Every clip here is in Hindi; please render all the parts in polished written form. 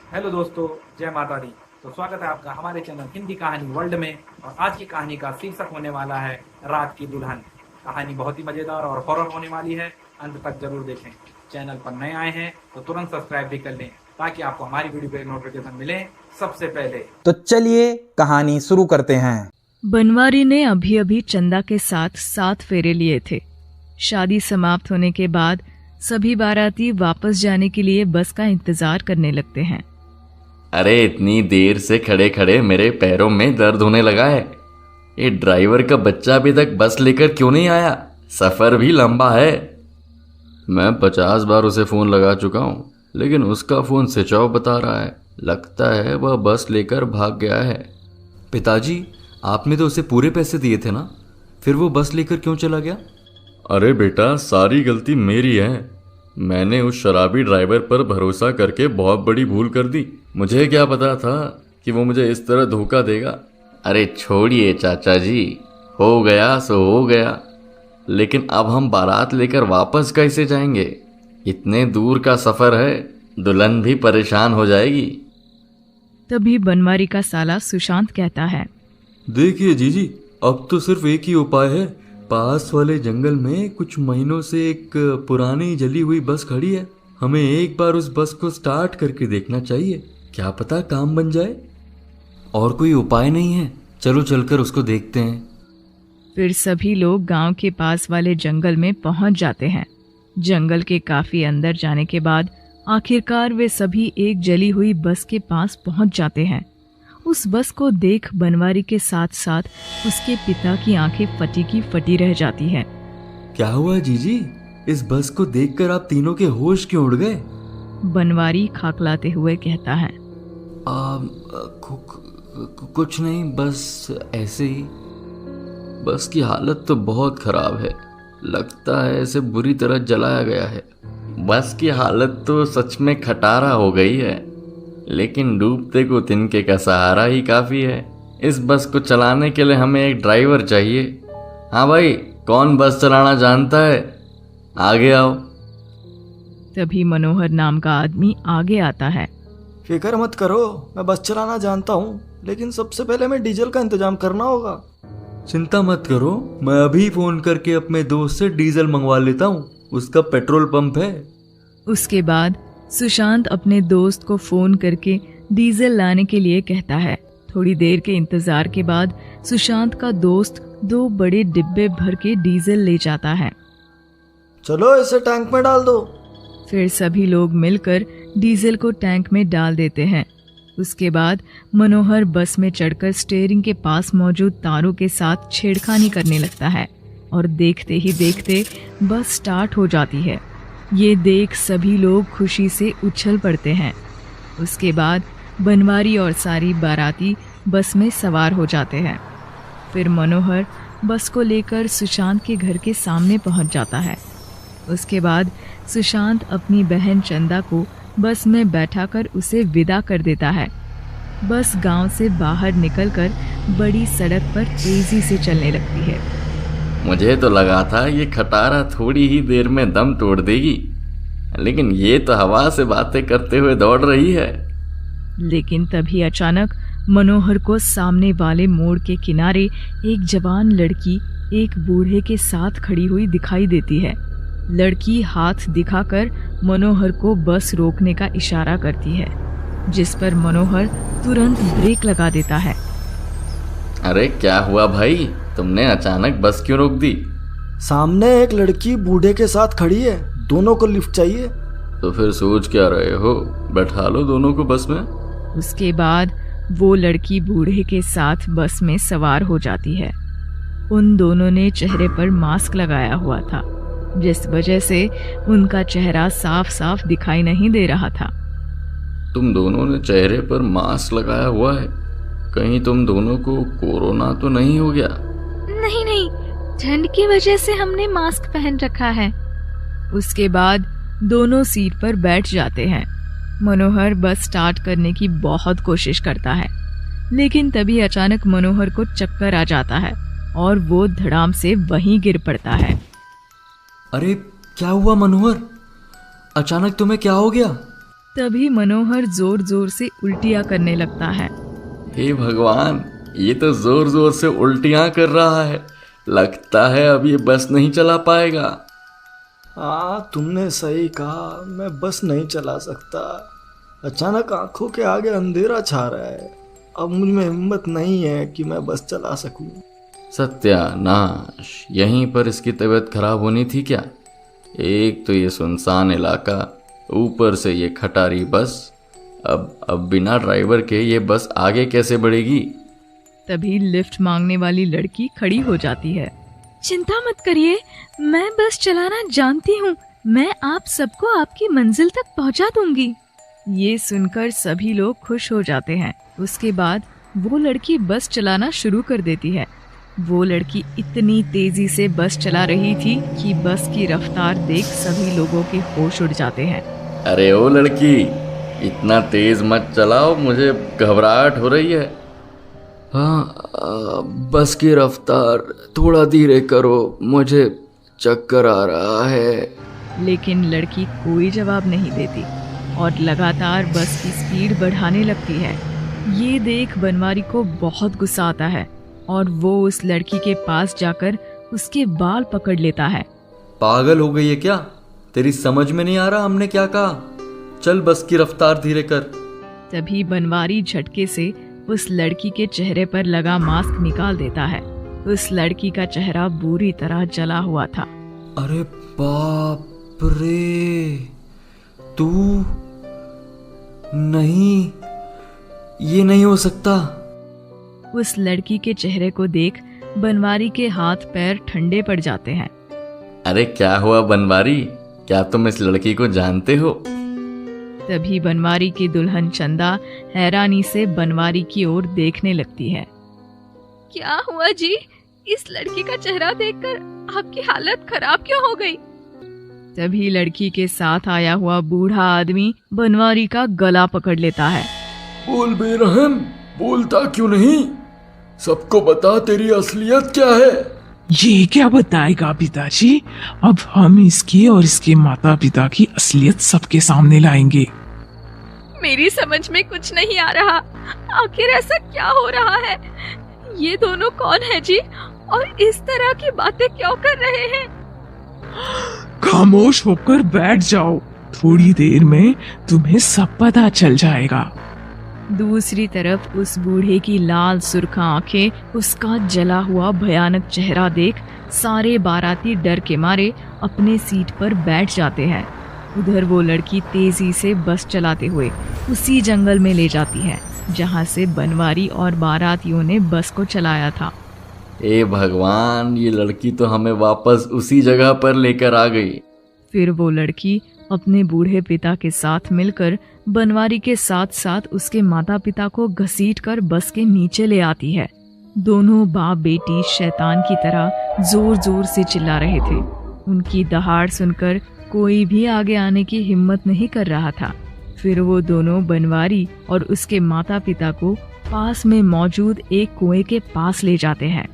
हेलो दोस्तों, जय माता दी। तो स्वागत है आपका हमारे चैनल हिंदी कहानी वर्ल्ड में। और आज की कहानी का शीर्षक होने वाला है रात की दुल्हन। कहानी बहुत ही मज़ेदार और हॉरर होने वाली है, अंत तक जरूर देखें। चैनल पर नए आए हैं तो तुरंत सब्सक्राइब भी कर लें ताकि आपको हमारी वीडियो के नोटिफिकेशन मिले सबसे पहले। तो चलिए कहानी शुरू करते हैं। बनवारी ने अभी अभी चंदा के साथ 7 फेरे लिए थे। शादी समाप्त होने के बाद सभी बाराती वापस जाने के लिए बस का इंतजार करने लगते हैं। अरे इतनी देर से खड़े खड़े मेरे पैरों में दर्द होने लगा है। ये ड्राइवर का बच्चा अभी तक बस लेकर क्यों नहीं आया? सफ़र भी लंबा है। मैं 50 बार उसे फ़ोन लगा चुका हूँ, लेकिन उसका फ़ोन स्विच ऑफ बता रहा है। लगता है वह बस लेकर भाग गया है। पिताजी, आपने तो उसे पूरे पैसे दिए थे ना, फिर वो बस लेकर क्यों चला गया? अरे बेटा, सारी गलती मेरी है। मैंने उस शराबी ड्राइवर पर भरोसा करके बहुत बड़ी भूल कर दी। मुझे क्या पता था कि वो मुझे इस तरह धोखा देगा। अरे छोड़िए चाचा जी, हो गया सो हो गया। लेकिन अब हम बारात लेकर वापस कैसे जाएंगे? इतने दूर का सफ़र है, दुल्हन भी परेशान हो जाएगी। तभी बनवारी का साला सुशांत कहता है, देखिए जीजी, अब तो सिर्फ एक ही उपाय है। पास वाले जंगल में कुछ महीनों से एक पुरानी जली हुई बस खड़ी है। हमें एक बार उस बस को स्टार्ट करके देखना चाहिए, क्या पता काम बन जाए। और कोई उपाय नहीं है? चलो चलकर उसको देखते हैं। फिर सभी लोग गांव के पास वाले जंगल में पहुंच जाते हैं। जंगल के काफी अंदर जाने के बाद आखिरकार वे सभी एक जली हुई बस के पास पहुंच जाते हैं। उस बस को देख बनवारी के साथ साथ उसके पिता की आंखें फटी की फटी रह जाती हैं। क्या हुआ जीजी? इस बस को देखकर आप तीनों के होश क्यों उड़ गए? बनवारी खाकलाते हुए कहता है, कुछ नहीं, बस ऐसे ही। बस की हालत तो बहुत खराब है, लगता है इसे बुरी तरह जलाया गया है। बस की हालत तो सच में खटारा हो गई है, लेकिन डूबते को तिनके का सहारा ही काफ़ी है। इस बस को चलाने के लिए हमें एक ड्राइवर चाहिए। हाँ भाई, कौन बस चलाना जानता है? आगे आओ। तभी मनोहर नाम का आदमी आगे आता है। फिक्र मत करो, मैं बस चलाना जानता हूँ, लेकिन सबसे पहले मैं डीजल का इंतजाम करना होगा। चिंता मत करो, मैं अभी फोन करके अपने दोस्त से डीजल मंगवा लेता हूँ, उसका पेट्रोल पंप है। उसके बाद सुशांत अपने दोस्त को फोन करके डीजल लाने के लिए कहता है। थोड़ी देर के इंतजार के बाद सुशांत का दोस्त 2 बड़े डिब्बे भर के डीजल ले जाता है। चलो इसे टैंक में डाल दो। फिर सभी लोग मिलकर डीजल को टैंक में डाल देते हैं। उसके बाद मनोहर बस में चढ़कर स्टीयरिंग के पास मौजूद तारों के साथ छेड़खानी करने लगता है और देखते ही देखते बस स्टार्ट हो जाती है। ये देख सभी लोग खुशी से उछल पड़ते हैं। उसके बाद बनवारी और सारी बाराती बस में सवार हो जाते हैं। फिर मनोहर बस को लेकर सुशांत के घर के सामने पहुंच जाता है। उसके बाद सुशांत अपनी बहन चंदा को बस में बैठाकर उसे विदा कर देता है। बस गांव से बाहर निकलकर बड़ी सड़क पर तेजी से चलने लगती है। मुझे तो लगा था ये खटारा थोड़ी ही देर में दम तोड़ देगी, लेकिन ये तो हवा से बातें करते हुए दौड़ रही है। लेकिन तभी अचानक मनोहर को सामने वाले मोड़ के किनारे एक जवान लड़की एक बूढ़े के साथ खड़ी हुई दिखाई देती है। लड़की हाथ दिखाकर मनोहर को बस रोकने का इशारा करती है, जिस पर मनोहर तुरंत ब्रेक लगा देता है। अरे क्या हुआ भाई, तुमने अचानक बस क्यों रोक दी? सामने एक लड़की बूढ़े के साथ खड़ी है, दोनों को लिफ्ट चाहिए। तो फिर सोच क्या रहे हो? बैठा लो दोनों को बस में। उसके बाद वो लड़की बूढ़े के साथ बस में सवार हो जाती है। उन दोनों ने चेहरे पर मास्क लगाया हुआ था, जिस वजह से उनका चेहरा साफ साफ दिखाई नहीं दे रहा था। तुम दोनों ने चेहरे पर मास्क लगाया हुआ है, कहीं तुम दोनों को कोरोना तो नहीं हो गया? नहीं नहीं, ठंड की वजह से हमने मास्क पहन रखा है। उसके बाद दोनों सीट पर बैठ जाते हैं। मनोहर बस स्टार्ट करने की बहुत कोशिश करता है, लेकिन तभी अचानक मनोहर को चक्कर आ जाता है और वो धड़ाम से वहीं गिर पड़ता है। अरे क्या हुआ मनोहर, अचानक तुम्हें क्या हो गया? तभी मनोहर जोर जोर से उल्टियां करने लगता है। हे भगवान, ये तो जोर जोर से उल्टियां कर रहा है। लगता है अब ये बस नहीं चला पाएगा। हाँ, तुमने सही कहा, मैं बस नहीं चला सकता। अचानक आंखों के आगे अंधेरा छा रहा है। अब मुझ में हिम्मत नहीं है कि मैं बस चला सकूं। सत्यानाश, यहीं पर इसकी तबीयत खराब होनी थी क्या? एक तो ये सुनसान इलाका, ऊपर से ये खटारी बस। अब बिना ड्राइवर के ये बस आगे कैसे बढ़ेगी? तभी लिफ्ट मांगने वाली लड़की खड़ी हो जाती है। चिंता मत करिए, मैं बस चलाना जानती हूँ। मैं आप सबको आपकी मंजिल तक पहुँचा दूंगी। ये सुनकर सभी लोग खुश हो जाते हैं। उसके बाद वो लड़की बस चलाना शुरू कर देती है। वो लड़की इतनी तेजी से बस चला रही थी कि बस की रफ्तार देख सभी लोगों के होश उड़ जाते हैं। अरे ओ लड़की, इतना तेज मत चलाओ, मुझे घबराहट हो रही है। हाँ, बस की रफ्तार थोड़ा धीरे करो, मुझे चक्कर आ रहा है। लेकिन लड़की कोई जवाब नहीं देती और लगातार बस की स्पीड बढ़ाने लगती है। ये देख बनवारी को बहुत गुस्सा आता है और वो उस लड़की के पास जाकर उसके बाल पकड़ लेता है। पागल हो गई है क्या? तेरी समझ में नहीं आ रहा हमने क्या कहा? चल बस की रफ्तार धीरे कर। तभी बनवारी झटके से उस लड़की के चेहरे पर लगा मास्क निकाल देता है। उस लड़की का चेहरा बुरी तरह जला हुआ था। अरे बाप रे, तू नहीं, ये नहीं हो सकता। उस लड़की के चेहरे को देख बनवारी के हाथ पैर ठंडे पड़ जाते हैं। अरे क्या हुआ बनवारी, क्या तुम इस लड़की को जानते हो? तभी बनवारी की दुल्हन चंदा हैरानी से बनवारी की ओर देखने लगती है। क्या हुआ जी? इस लड़की का चेहरा देखकर आपकी हालत खराब क्यों हो गई? तभी लड़की के साथ आया हुआ बूढ़ा आदमी बनवारी का गला पकड़ लेता है। बोल बेरहम, बोलता क्यों नहीं? सबको बता तेरी असलियत क्या है। ये क्या बताएगा पिताजी? अब हम इसकी और इसके माता पिता की असलियत सबके सामने लाएंगे। मेरी समझ में कुछ नहीं आ रहा, आखिर ऐसा क्या हो रहा है? ये दोनों कौन है जी, और इस तरह की बातें क्यों कर रहे हैं? खामोश होकर बैठ जाओ, थोड़ी देर में तुम्हें सब पता चल जाएगा। दूसरी तरफ उस बूढ़े की लाल सुर्ख आंखें, उसका जला हुआ भयानक चेहरा देख सारे बाराती डर के मारे अपने सीट पर बैठ जाते हैं। उधर वो लड़की तेजी से बस चलाते हुए उसी जंगल में ले जाती है जहां से बनवारी और बारातियों ने बस को चलाया था। ए भगवान, ये लड़की तो हमें वापस उसी जगह पर लेकर आ गई। फिर वो लड़की अपने बूढ़े पिता के साथ मिलकर बनवारी के साथ साथ उसके माता पिता को घसीटकर बस के नीचे ले आती है। दोनों बाप बेटी शैतान की तरह जोर जोर से चिल्ला रहे थे। उनकी दहाड़ सुनकर कोई भी आगे आने की हिम्मत नहीं कर रहा था। फिर वो दोनों बनवारी और उसके माता पिता को पास में मौजूद एक कुएं के पास ले जाते हैं।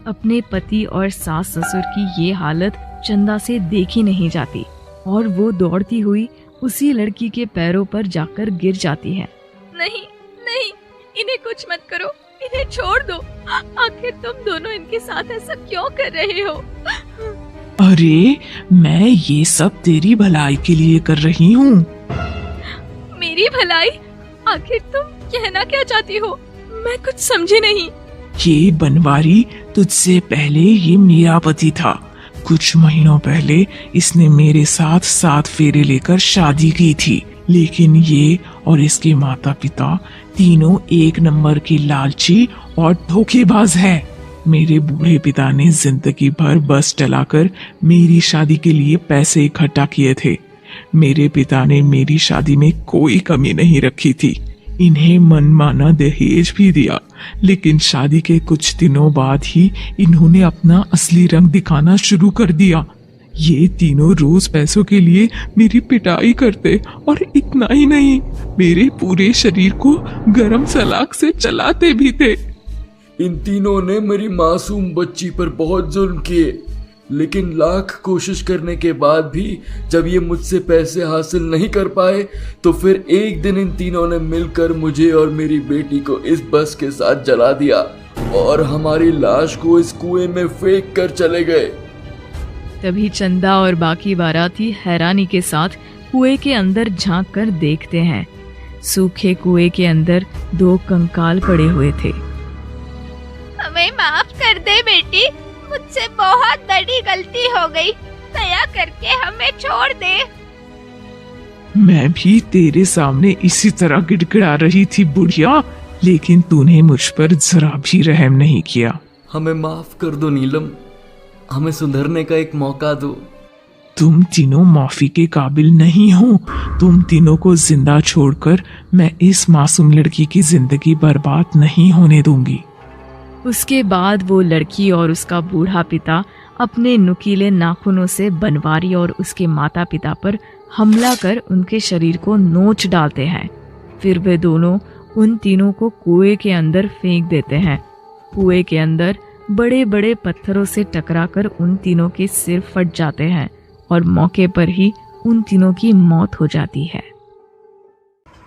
अपने पति और सास ससुर की ये हालत चंदा से देखी नहीं जाती और वो दौड़ती हुई उसी लड़की के पैरों पर जाकर गिर जाती है। नहीं नहीं, इन्हें कुछ मत करो, इन्हें छोड़ दो। आखिर तुम दोनों इनके साथ ऐसा क्यों कर रहे हो? अरे मैं ये सब तेरी भलाई के लिए कर रही हूँ। मेरी भलाई? आखिर तुम कहना क्या चाहती हो? मैं कुछ समझी नहीं। ये बनवारी तुझसे पहले ये मेरा पति था। कुछ महीनों पहले इसने मेरे साथ 7 फेरे लेकर शादी की थी, लेकिन ये और इसके माता पिता तीनों एक नंबर के लालची और धोखेबाज हैं। मेरे बूढ़े पिता ने जिंदगी भर बस चलाकर मेरी शादी के लिए पैसे इकट्ठा किए थे। मेरे पिता ने मेरी शादी में कोई कमी नहीं रखी थी। इन्हें मनमाना दहेज भी दिया, लेकिन शादी के कुछ दिनों बाद ही इन्होंने अपना असली रंग दिखाना शुरू कर दिया। ये तीनों रोज पैसों के लिए मेरी पिटाई करते और इतना ही नहीं, मेरे पूरे शरीर को गरम सलाख से चलाते भी थे। इन तीनों ने मेरी मासूम बच्ची पर बहुत जुल्म किए। लेकिन लाख कोशिश करने के बाद भी जब ये मुझसे पैसे हासिल नहीं कर पाए तो फिर एक दिन इन तीनों ने मिलकर मुझे और मेरी बेटी को इस बस के साथ जला दिया और हमारी लाश को इस कुएं में फेंक कर चले गए। तभी चंदा और बाकी बाराती हैरानी के साथ कुएं के अंदर झांक कर देखते हैं। सूखे कुएं के अंदर 2 कंकाल पड़े हुए थे। हमें माफ कर दे बेटी, मुझसे बहुत बड़ी गलती हो गई, दया करके हमें छोड़ दे। मैं भी तेरे सामने इसी तरह गिड़गिड़ा रही थी बुढ़िया, लेकिन तूने मुझ पर जरा भी रहम नहीं किया। हमें माफ कर दो नीलम, हमें सुधरने का एक मौका दो। तुम तीनों माफी के काबिल नहीं हो। तुम तीनों को जिंदा छोड़कर मैं इस मासूम लड़की की जिंदगी बर्बाद नहीं होने दूंगी। उसके बाद वो लड़की और उसका बूढ़ा पिता अपने नुकीले नाखूनों से बनवारी और उसके माता पिता पर हमला कर उनके शरीर को नोच डालते हैं। फिर वे दोनों उन तीनों को कुएं के अंदर फेंक देते हैं। कुएं के अंदर बड़े बड़े पत्थरों से टकराकर उन तीनों के सिर फट जाते हैं और मौके पर ही उन तीनों की मौत हो जाती है।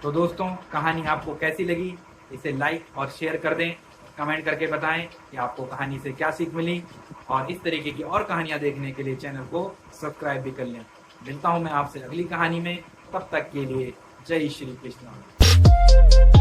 तो दोस्तों, कहानी आपको कैसी लगी? इसे लाइक और शेयर कर दें। कमेंट करके बताएं कि आपको कहानी से क्या सीख मिली, और इस तरीके की और कहानियां देखने के लिए चैनल को सब्सक्राइब भी कर लें। मिलता हूं मैं आपसे अगली कहानी में, तब तक के लिए जय श्री कृष्ण।